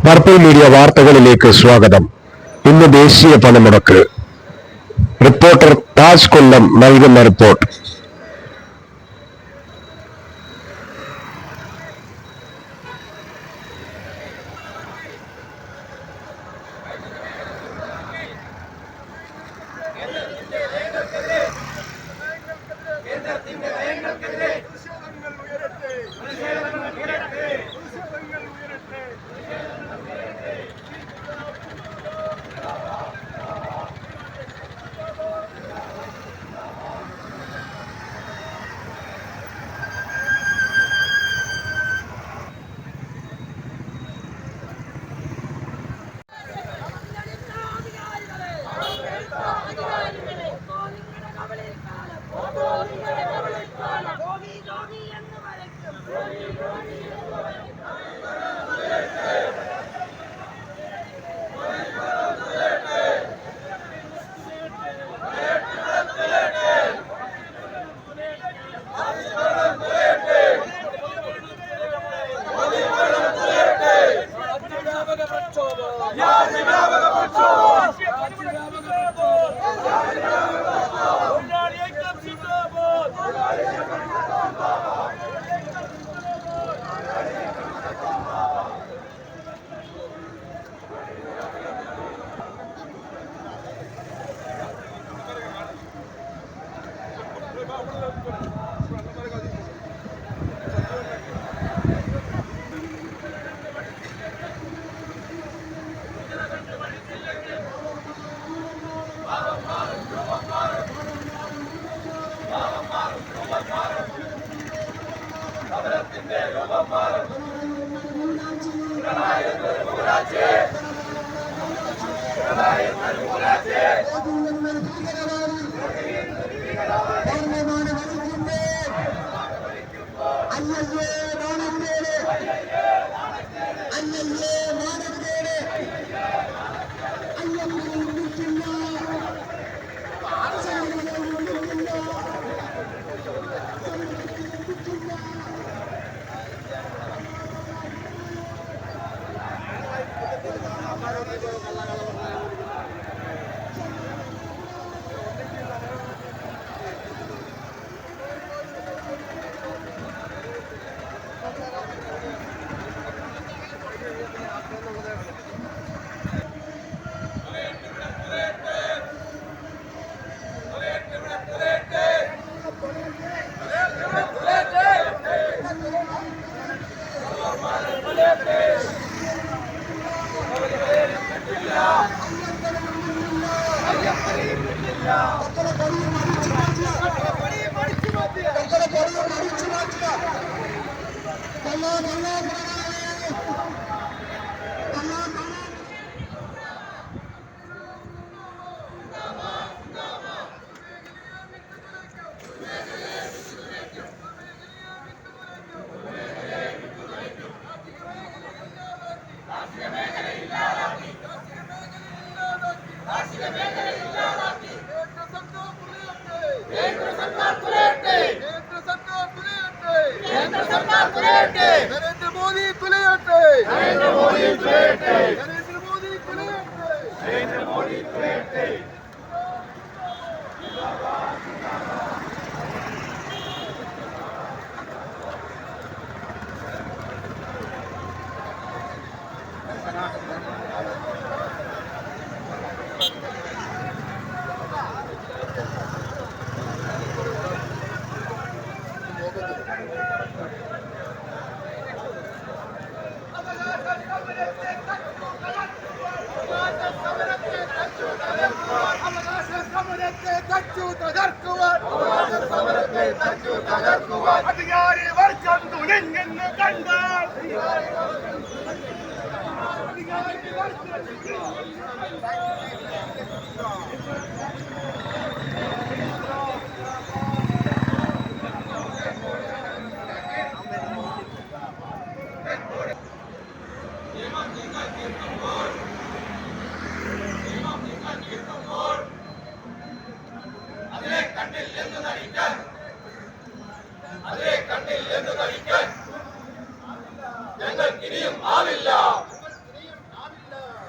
Purple media വാർത്തകളിലേക്ക് സ്വാഗതം. ഇന്ന് ദേശീയ പണിമുടക്ക്. റിപ്പോർട്ടർ താജ് കൊല്ലം നൽകുന്ന റിപ്പോർട്ട്.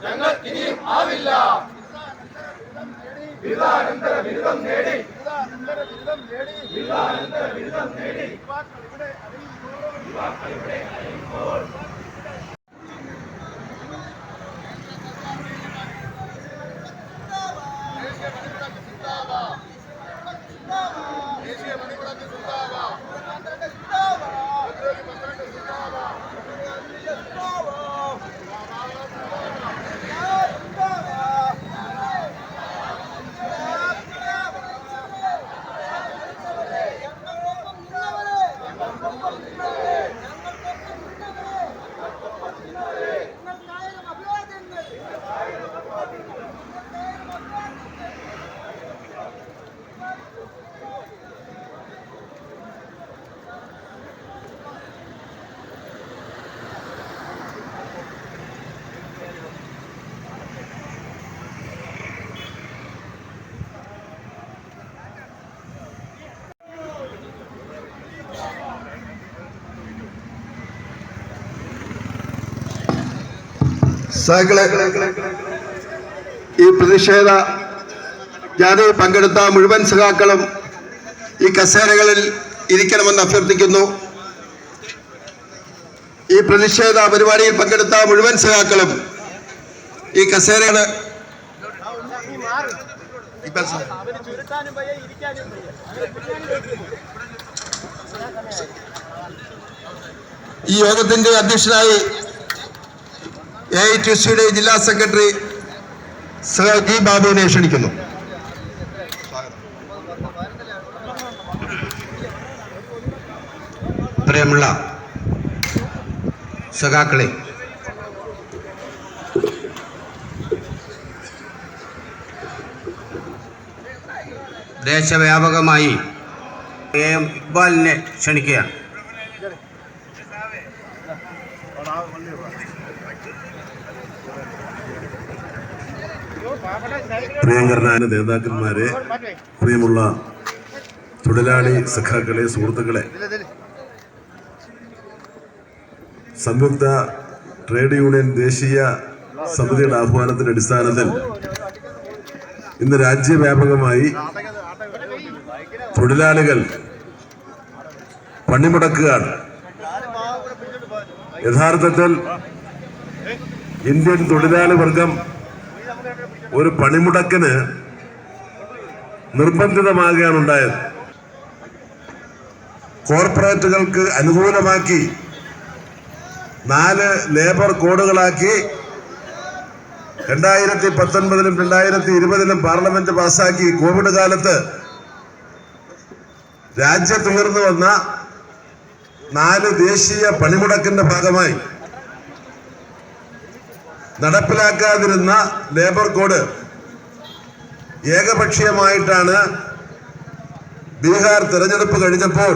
ഞങ്ങൾക്കിനിയും ആവില്ല. ബിരുദാനന്തര ബിരുദം നേടി യുവാക്കളിവിടെ അറിയുമ്പോൾ ഈ പ്രതിഷേധ ജാഥയിൽ പങ്കെടുത്ത മുഴുവൻ സഖാക്കളും ഈ കസേരകളിൽ ഇരിക്കണമെന്ന് അഭ്യർത്ഥിക്കുന്നു. ഈ പ്രതിഷേധ പരിപാടിയിൽ പങ്കെടുത്ത മുഴുവൻ സഖാക്കളും ഈ കസേരകൾ ഈ യോഗത്തിന്റെ അധ്യക്ഷനായി AITC-യുടെ ജില്ലാ സെക്രട്ടറി സർ ജി ബാബുവിനെ ക്ഷണിക്കുന്നു. പ്രിയമുള്ള സഖാക്കളെ, ദേശവ്യാപകമായി ഇക്ബാലിനെ ക്ഷണിക്കുകയാണ്. പ്രിയങ്കരനായ നേതാക്കന്മാരെ, പ്രിയമുള്ള തൊഴിലാളി സഖാക്കളെ, സുഹൃത്തുക്കളെ, സംയുക്ത ട്രേഡ് യൂണിയൻ ദേശീയ സമിതിയുടെ ആഹ്വാനത്തിന്റെ അടിസ്ഥാനത്തിൽ ഇന്ന് രാജ്യവ്യാപകമായി തൊഴിലാളികൾ പണിമുടക്കുകയാണ്. യഥാർത്ഥത്തിൽ ഇന്ത്യൻ തൊഴിലാളി വർഗം ഒരു പണിമുടക്കിന് നിർബന്ധിതമാകുകയാണ് ഉണ്ടായത്. കോർപ്പറേറ്റുകൾക്ക് അനുകൂലമാക്കി 4 ലേബർ കോഡുകളാക്കി 2019-ലും 2020-ലും പാർലമെന്റ് പാസാക്കി കോവിഡ് കാലത്ത് രാജ്യത്തുയർന്നു വന്ന 4 ദേശീയ പണിമുടക്കിന്റെ ഭാഗമായി നടപ്പിലാക്കാതിരുന്ന ലേബർ കോഡ് ഏകപക്ഷീയമായിട്ടാണ് ബീഹാർ തെരഞ്ഞെടുപ്പ് കഴിഞ്ഞപ്പോൾ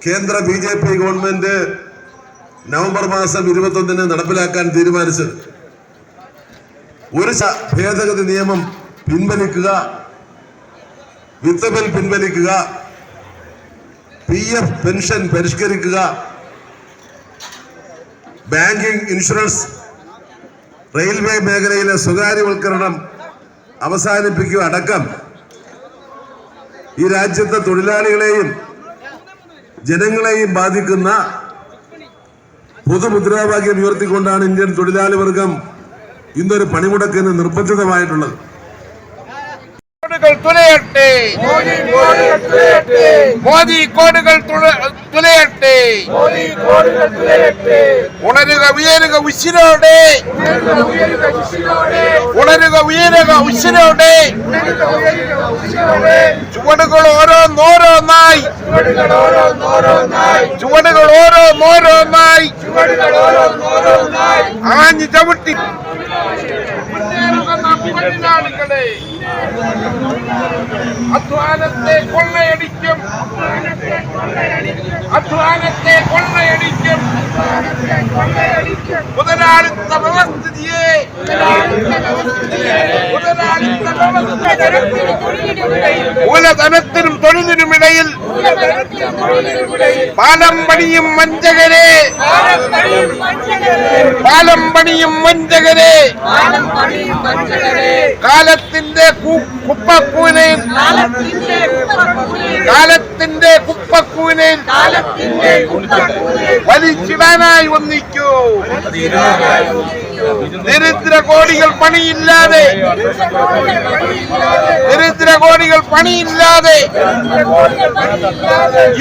കേന്ദ്ര BJP ഗവൺമെന്റ് നവംബർ മാസം 21-ന് നടപ്പിലാക്കാൻ തീരുമാനിച്ചത്. ഒരു ഭേദഗതി നിയമം പിൻവലിക്കുക, വിത്ത് ബിൽ പിൻവലിക്കുക, PF പെൻഷൻ പരിഷ്കരിക്കുക, ബാങ്കിംഗ്, ഇൻഷുറൻസ്, റെയിൽവേ മേഖലയിലെ സ്വകാര്യവൽക്കരണം അവസാനിപ്പിക്കുക അടക്കം ഈ രാജ്യത്തെ തൊഴിലാളികളെയും ജനങ്ങളെയും ബാധിക്കുന്ന പൊതുമുദ്രാവാക്യം ഉയർത്തിക്കൊണ്ടാണ് ഇന്ത്യൻ തൊഴിലാളി വർഗം ഇന്നൊരു പണിമുടക്കിന് നിർബന്ധിതമായിട്ടുള്ളത്. മോദി കോടുകൾ തുലയട്ടെ. ഉണരുക ഉയരുക ഉശിരോടെ, ഉണരുക ഉയരുക ഉശിരോടെ. ചുവടുകൾ ഓരോന്നോരോന്നായി, ചുവടുകൾ ഓരോന്നോരോന്നായി ആഞ്ഞു ചവിട്ടി തൊഴിലാളികളെ അധ്വാനത്തെ കൊള്ളയടിക്കും, അധ്വാനത്തെ കൊള്ളയടിക്കും. മുതലാളിത്ത വ്യവസ്ഥിതിയെ മൂലധനത്തിനും തൊഴിലിനുമിടയിൽ പാലം പണിയും വഞ്ചകരെ, പാലം പണിയും വഞ്ചകരെ, കാലത്തിന്റെ കുപ്പക്കൂനയിൽ, കാലത്തിന്റെ കുപ്പക്കൂനയിൽ വലിച്ചിടാനായി ഒന്നിക്കൂ. ദരിദ്ര കോടികൾ പണിയില്ലാതെ, ദരിദ്ര കോടികൾ പണിയില്ലാതെ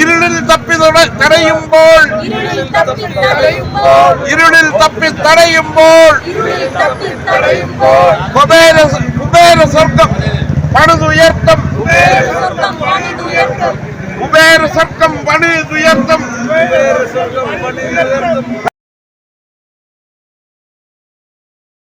ഇരുളിൽ തപ്പി തടയുമ്പോൾ, ഇരുളിൽ തപ്പി തടയുമ്പോൾ കുബേര സ്വർഗം പണിതുയർത്തും, കുബേര സ്വർഗം പണിതുയർത്തും.